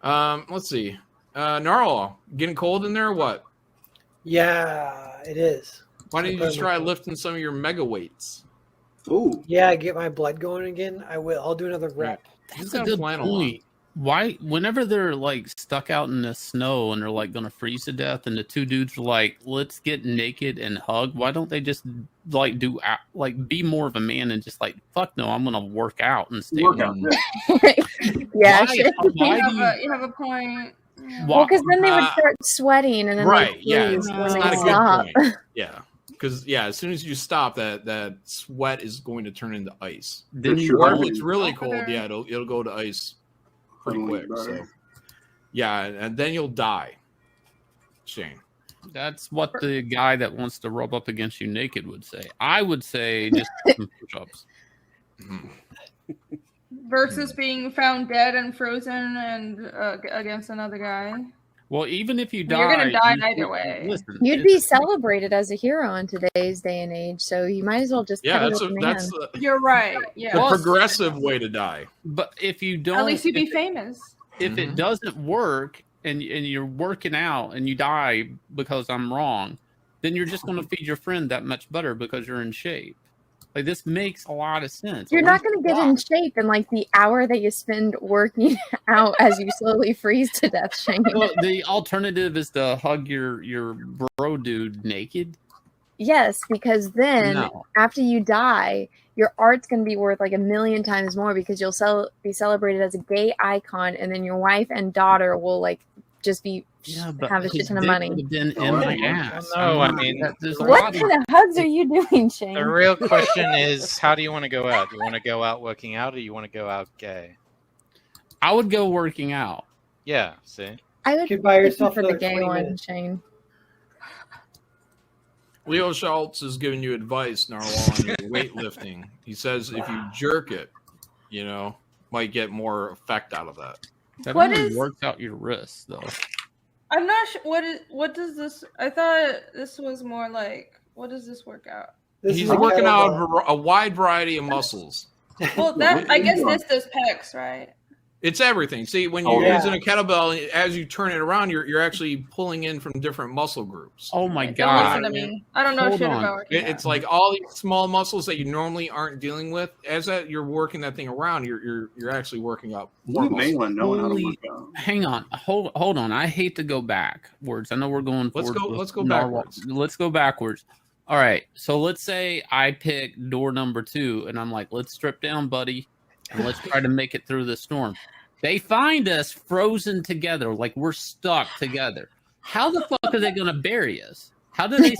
Let's see. Narwhal, getting cold in there or what? Yeah, it is. Why don't you just try lifting some of your mega weights? Oh, yeah, get my blood going again. I will. I'll do another rep. That's a good point. Why, whenever they're like stuck out in the snow and they're like gonna freeze to death, and the two dudes are like, "Let's get naked and hug." Why don't they just like be more of a man and just like, "Fuck no, I'm gonna work out and stay warm." Yeah, you have a point. Yeah. Well, because then they would start sweating and then it's not a good point. Yeah. Because as soon as you stop, that sweat is going to turn into ice. Or if it's really cold, it'll go to ice pretty quick. So, and then you'll die, Shane. That's what the guy that wants to rub up against you naked would say. I would say just some push-ups. Versus being found dead and frozen and against another guy. Well, even if you die, you're going to die either way. Listen, you'd be celebrated as a hero in today's day and age, so you might as well just. You're right. Yeah, the progressive way to die. But if you don't, at least you'd be famous. If it doesn't work and you're working out and you die because I'm wrong, then you're just going to feed your friend that much better because you're in shape. Like, this makes a lot of sense. You're not going to get in shape in like the hour that you spend working out as you slowly freeze to death, Shane. Well, the alternative is to hug your bro dude naked. Yes, because then after you die, your art's going to be worth like 1,000,000 times more because you'll be celebrated as a gay icon, and then your wife and daughter will like just be have a shit ton of money. I mean, what kind of hugs are you doing, Shane? The real question is, how do you want to go out? Do you want to go out working out, or do you want to go out gay? I would go working out. Yeah, see? I would buy yourself for the gay one, Shane. Leo Schultz is giving you advice, Narwhal, on your weightlifting. He says if you jerk it, might get more effect out of that. That only works out your wrists, though. I'm not sure. What does this? I thought this was more like, what does this work out? He's working out a wide variety of muscles. Well, I guess this does pecs, right? It's everything. See, when you're using a kettlebell, as you turn it around, you're actually pulling in from different muscle groups. Oh my God! Don't listen to me. I don't know shit about it. It's like all these small muscles that you normally aren't dealing with. As you're working that thing around, you're actually working up more muscle. Hang on, hold on. I hate to go backwards. I know we're going. Let's go backwards. Let's go backwards. All right. So let's say I pick door number 2, and I'm like, let's strip down, buddy. And let's try to make it through the storm. They find us frozen together, like we're stuck together. How the fuck are they going to bury us? How do they?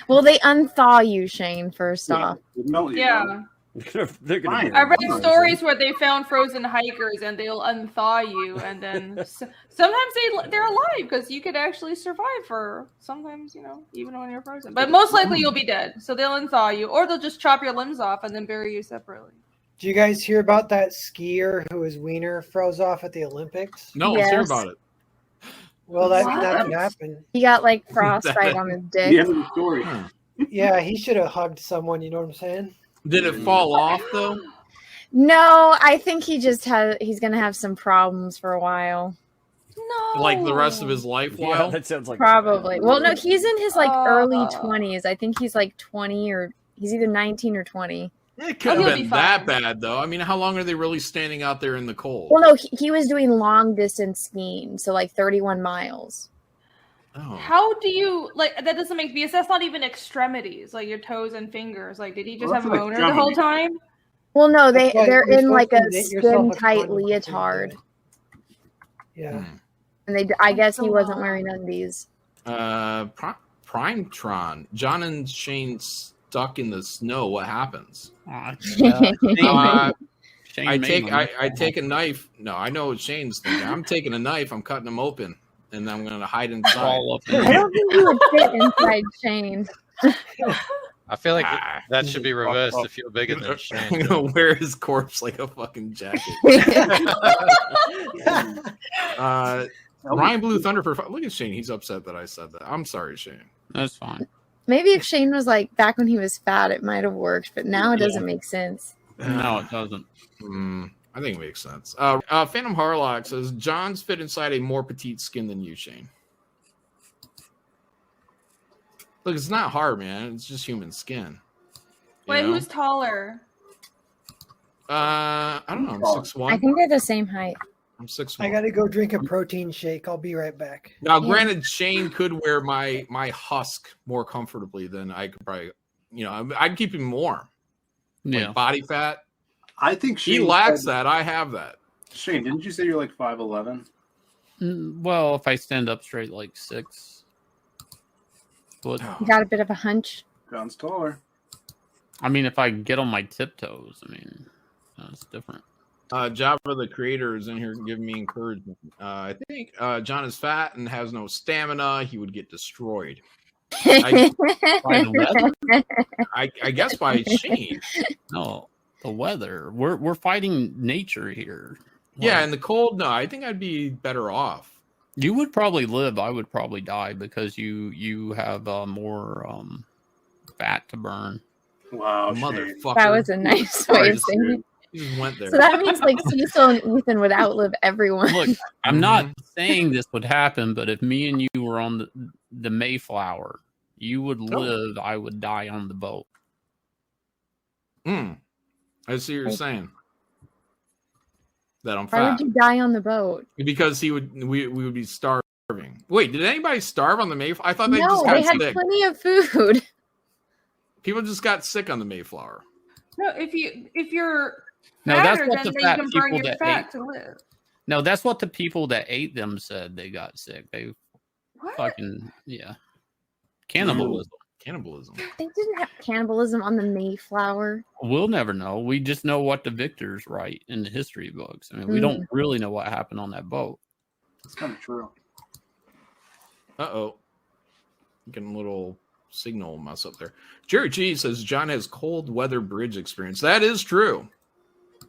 Well, they unthaw you, Shane. First off, yeah. I read stories where they found frozen hikers, and they'll unthaw you, and then sometimes they're alive because you could actually survive for sometimes, even when you're frozen. But most likely you'll be dead, so they'll unthaw you, or they'll just chop your limbs off and then bury you separately. Do you guys hear about that skier whose wiener froze off at the Olympics? No, let's hear about it. Well, that happened. He got like frostbite on his dick. The end of the story. Yeah, he should have hugged someone. You know what I'm saying? Did it fall off though? No, I think he's going to have some problems for a while. No, like the rest of his life. Yeah, that sounds like probably. Well, no, he's in his early 20s. I think he's like 20 or he's either 19 or 20. It could have been that bad, though. I mean, how long are they really standing out there in the cold? Well, no, he was doing long distance skiing, so like 31 miles. Oh. How do you that? Doesn't make because that's not even extremities, like your toes and fingers. Like, did he just have a boner the whole time? Well, no, they're in like a skin tight leotard. Yeah, and I guess he wasn't wearing undies. Primetron, John and Shane stuck in the snow. What happens? I take a knife. No, I know what Shane's thinking. I'm taking a knife. I'm cutting them open, and I'm going to hide inside. I don't think you would fit inside Shane. I feel like that should be reversed if you're bigger than Shane. I'm going to wear his corpse like a fucking jacket. Ryan Blue Thunder. Look at Shane. He's upset that I said that. I'm sorry, Shane. That's fine. Maybe if Shane was like back when he was fat, it might have worked, but now it doesn't make sense. No, it doesn't. I think it makes sense. Phantom Harlock says John's fit inside a more petite skin than you, Shane. Look, it's not hard, man. It's just human skin. Wait, who's taller? I don't know. I'm 6'1". I think they're the same height. I'm 6'1". I gotta go drink a protein shake. I'll be right back. Now, granted, Shane could wear my husk more comfortably than I could probably. I'd keep him warm. Yeah, like body fat. I think he lacks that. I have that. Shane, didn't you say you're like 5'11"? Well, if I stand up straight, like 6. But you got a bit of a hunch. John's taller. I mean, if I get on my tiptoes, I mean, that's different. Java, the creator, is in here giving me encouragement. I think John is fat and has no stamina. He would get destroyed. I guess by Shane. No, the weather. We're fighting nature here. Yeah, in the cold, no, I think I'd be better off. You would probably live. I would probably die because you have more fat to burn. Wow, motherfucker! That was a nice way of saying it. You just went there. So that means like Cecil and Ethan would outlive everyone. Look, I'm not saying this would happen, but if me and you were on the Mayflower, you would live. I would die on the boat. I see what you're saying. That I'm fat. Why would you die on the boat? Because we would be starving. Wait, did anybody starve on the Mayflower? I thought they just they got had sick. plenty of food. People just got sick on the Mayflower. No, if you're No, that's fatter, what then the you fat can burn people your that fat ate. to live. No, that's what the people that ate them said. They got sick. They What? fucking cannibalism. Cannibalism. They didn't have cannibalism on the Mayflower. We'll never know. We just know what the victors write in the history books. I mean, we don't really know what happened on that boat. That's kind of true. Uh-oh. Getting a little signal mess up there. Jerry G says John has cold weather bridge experience. That is true.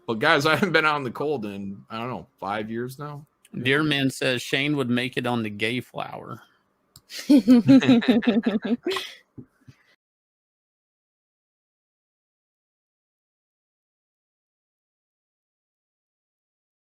But guys, I haven't been out in the cold in, I don't know, 5 years now. Dearman says Shane would make it on the gay flower.